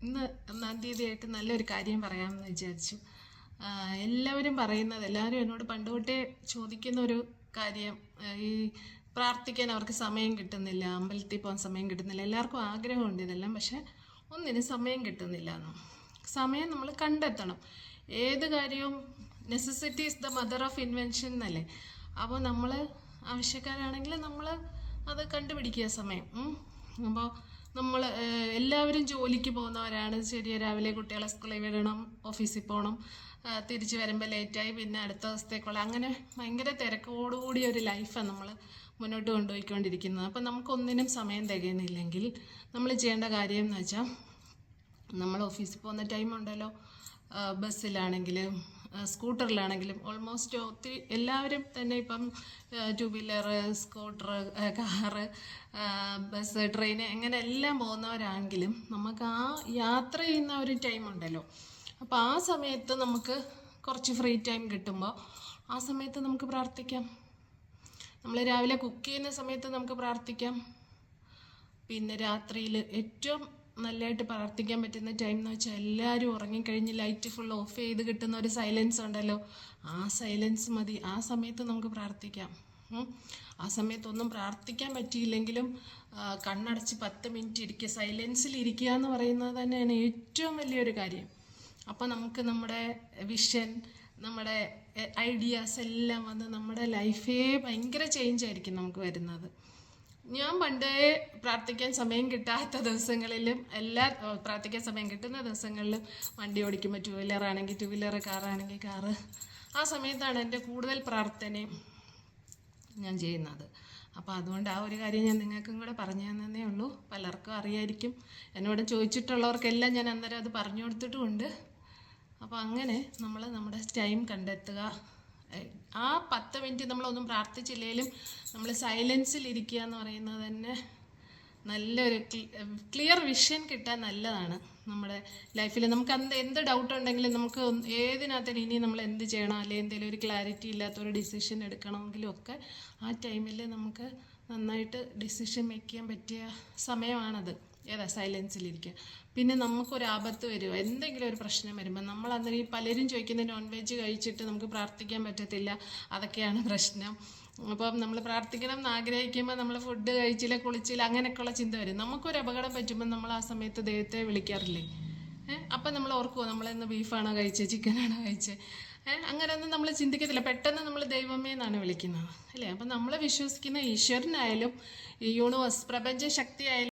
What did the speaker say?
ഇന്ന് 1-ാം തീയതിയായിട്ട് നല്ലൊരു കാര്യം പറയാമെന്ന് വിചാരിച്ചു. എല്ലാവരും പറയുന്നത്, എല്ലാവരും എന്നോട് പണ്ട് തൊട്ടേ ചോദിക്കുന്ന ഒരു കാര്യം, ഈ പ്രാർത്ഥിക്കാൻ അവർക്ക് സമയം കിട്ടുന്നില്ല, അമ്പലത്തിൽ പോകാൻ സമയം കിട്ടുന്നില്ല. എല്ലാവർക്കും ആഗ്രഹമുണ്ട് ഇതെല്ലാം, പക്ഷെ ഒന്നിനും സമയം കിട്ടുന്നില്ല എന്ന്. സമയം നമ്മൾ കണ്ടെത്തണം. ഏത് കാര്യവും necessity is the mother of invention എന്നല്ലേ. അപ്പോൾ നമ്മൾ ആവശ്യക്കാരാണെങ്കിൽ നമ്മൾ അത് കണ്ടുപിടിക്കുക സമയം. അപ്പോൾ നമ്മൾ എല്ലാവരും ജോലിക്ക് പോകുന്നവരാണ്. ശരി, രാവിലെ കുട്ടികളെ സ്കൂളിൽ വിടണം, ഓഫീസിൽ പോകണം, തിരിച്ച് വരുമ്പോൾ ലേറ്റായി, പിന്നെ അടുത്ത ദിവസത്തേക്കുള്ള, അങ്ങനെ ഭയങ്കര തിരക്കോടുകൂടിയ ഒരു ലൈഫാണ് നമ്മൾ മുന്നോട്ട് കൊണ്ടുപോയിക്കൊണ്ടിരിക്കുന്നത്. അപ്പം നമുക്കൊന്നിനും സമയം തികയുന്നില്ലെങ്കിൽ നമ്മൾ ചെയ്യേണ്ട കാര്യം എന്ന് വെച്ചാൽ, നമ്മൾ ഓഫീസിൽ പോകുന്ന ടൈമുണ്ടല്ലോ, ബസ്സിലാണെങ്കിലും സ്കൂട്ടറിലാണെങ്കിലും ഓൾമോസ്റ്റ് ഒത്തിരി എല്ലാവരും തന്നെ ഇപ്പം 2 wheeler, scooter, car, bus, train, ഇങ്ങനെ എല്ലാം പോകുന്നവരാണെങ്കിലും നമുക്ക് ആ യാത്ര ചെയ്യുന്ന ഒരു ടൈമുണ്ടല്ലോ, അപ്പോൾ ആ സമയത്ത് നമുക്ക് കുറച്ച് ഫ്രീ ടൈം കിട്ടുമ്പോൾ ആ സമയത്ത് നമുക്ക് പ്രാർത്ഥിക്കാം. നമ്മൾ രാവിലെ കുക്ക് ചെയ്യുന്ന സമയത്ത് നമുക്ക് പ്രാർത്ഥിക്കാം. പിന്നെ രാത്രിയിൽ ഏറ്റവും നല്ലതായിട്ട് പ്രാർത്ഥിക്കാൻ പറ്റുന്ന ടൈം എന്ന് വെച്ചാൽ, എല്ലാവരും ഉറങ്ങിക്കഴിഞ്ഞ് ലൈറ്റ് ഫുൾ ഓഫ് ചെയ്ത് കിട്ടുന്ന ഒരു സൈലൻസ് ഉണ്ടല്ലോ, ആ സൈലൻസ് മതി. ആ സമയത്ത് നമുക്ക് പ്രാർത്ഥിക്കാം. ആ സമയത്തൊന്നും പ്രാർത്ഥിക്കാൻ പറ്റിയില്ലെങ്കിലും കണ്ണടച്ച് 10 മിനിറ്റ് ഇരിക്കുക, സൈലൻസിൽ ഇരിക്കുക എന്ന് പറയുന്നത് തന്നെയാണ് ഏറ്റവും വലിയൊരു കാര്യം. അപ്പോൾ നമുക്ക് നമ്മുടെ വിഷൻ, നമ്മുടെ ഐഡിയാസ് എല്ലാം വന്ന് നമ്മുടെ ലൈഫേ ഭയങ്കര ചേഞ്ച് ആയിരിക്കും നമുക്ക് വരുന്നത്. ഞാൻ പണ്ടേ പ്രാർത്ഥിക്കാൻ സമയം കിട്ടാത്ത ദിവസങ്ങളിലും പ്രാർത്ഥിക്കാൻ സമയം കിട്ടുന്ന ദിവസങ്ങളിലും വണ്ടി ഓടിക്കുമ്പോൾ 2 വീലർ ആണെങ്കിൽ 2 വീലർ, കാറാണെങ്കിൽ കാറ്, ആ സമയത്താണ് എൻ്റെ കൂടുതൽ പ്രാർത്ഥനയും ഞാൻ ചെയ്യുന്നത്. അപ്പോൾ അതുകൊണ്ട് ആ ഒരു കാര്യം ഞാൻ നിങ്ങൾക്കും കൂടെ പറഞ്ഞു തന്നേ ഉള്ളൂ. പലർക്കും അറിയായിരിക്കും, എന്നോട് ചോദിച്ചിട്ടുള്ളവർക്കെല്ലാം ഞാൻ അന്നേരം അത് പറഞ്ഞു കൊടുത്തിട്ടുമുണ്ട്. അപ്പോൾ അങ്ങനെ നമ്മൾ നമ്മുടെ ടൈം കണ്ടെത്തുക. ആ 10 മിനിറ്റ് നമ്മളൊന്നും പ്രാർത്ഥിച്ചില്ലെങ്കിലും നമ്മൾ സൈലൻസിൽ ഇരിക്കുക എന്ന് പറയുന്നത് തന്നെ നല്ലൊരു ക്ലിയർ വിഷൻ കിട്ടാൻ നല്ലതാണ്. നമ്മുടെ ലൈഫിൽ നമുക്ക് എന്ത് ഡൗട്ട് ഉണ്ടെങ്കിലും, നമുക്ക് ഏതിനകത്തും ഇനി നമ്മൾ എന്ത് ചെയ്യണം, അല്ലെങ്കിൽ എന്തെങ്കിലും ഒരു ക്ലാരിറ്റി ഇല്ലാത്തൊരു ഡിസിഷൻ എടുക്കണമെങ്കിലും ഒക്കെ ആ ടൈമിൽ നമുക്ക് നന്നായിട്ട് ഡിസിഷൻ മേക്ക് ചെയ്യാൻ പറ്റിയ സമയമാണത്. സൈലൻസിലിരിക്കുക. പിന്നെ നമുക്കൊരു ആപത്ത് വരുമോ, എന്തെങ്കിലും ഒരു പ്രശ്നം വരുമ്പോൾ നമ്മൾ അന്നേരം ഈ പലരും ചോദിക്കുന്ന നോൺ വെജ് കഴിച്ചിട്ട് നമുക്ക് പ്രാർത്ഥിക്കാൻ പറ്റത്തില്ല, അതൊക്കെയാണ് പ്രശ്നം. അപ്പം നമ്മൾ പ്രാർത്ഥിക്കണം എന്ന് ആഗ്രഹിക്കുമ്പോൾ നമ്മൾ ഫുഡ് കഴിച്ചില്ല, കുളിച്ചില്ല, അങ്ങനെയൊക്കെയുള്ള ചിന്ത വരും. നമുക്കൊരു അപകടം പറ്റുമ്പോൾ നമ്മൾ ആ സമയത്ത് ദൈവത്തെ വിളിക്കാറില്ലേ? അപ്പം നമ്മൾ ഓർക്കുമോ, നമ്മളിന്ന് ബീഫാണോ കഴിച്ചത്, ചിക്കനാണോ കഴിച്ചത്? അങ്ങനെയൊന്നും നമ്മൾ ചിന്തിക്കത്തില്ല. പെട്ടെന്ന് നമ്മൾ ദൈവമേ എന്നാണ് വിളിക്കുന്നത്, അല്ലേ? അപ്പം നമ്മൾ വിശ്വസിക്കുന്ന ഈശ്വരനായാലും ഈ യൂണിവേഴ്സ്, പ്രപഞ്ച ശക്തി ആയാലും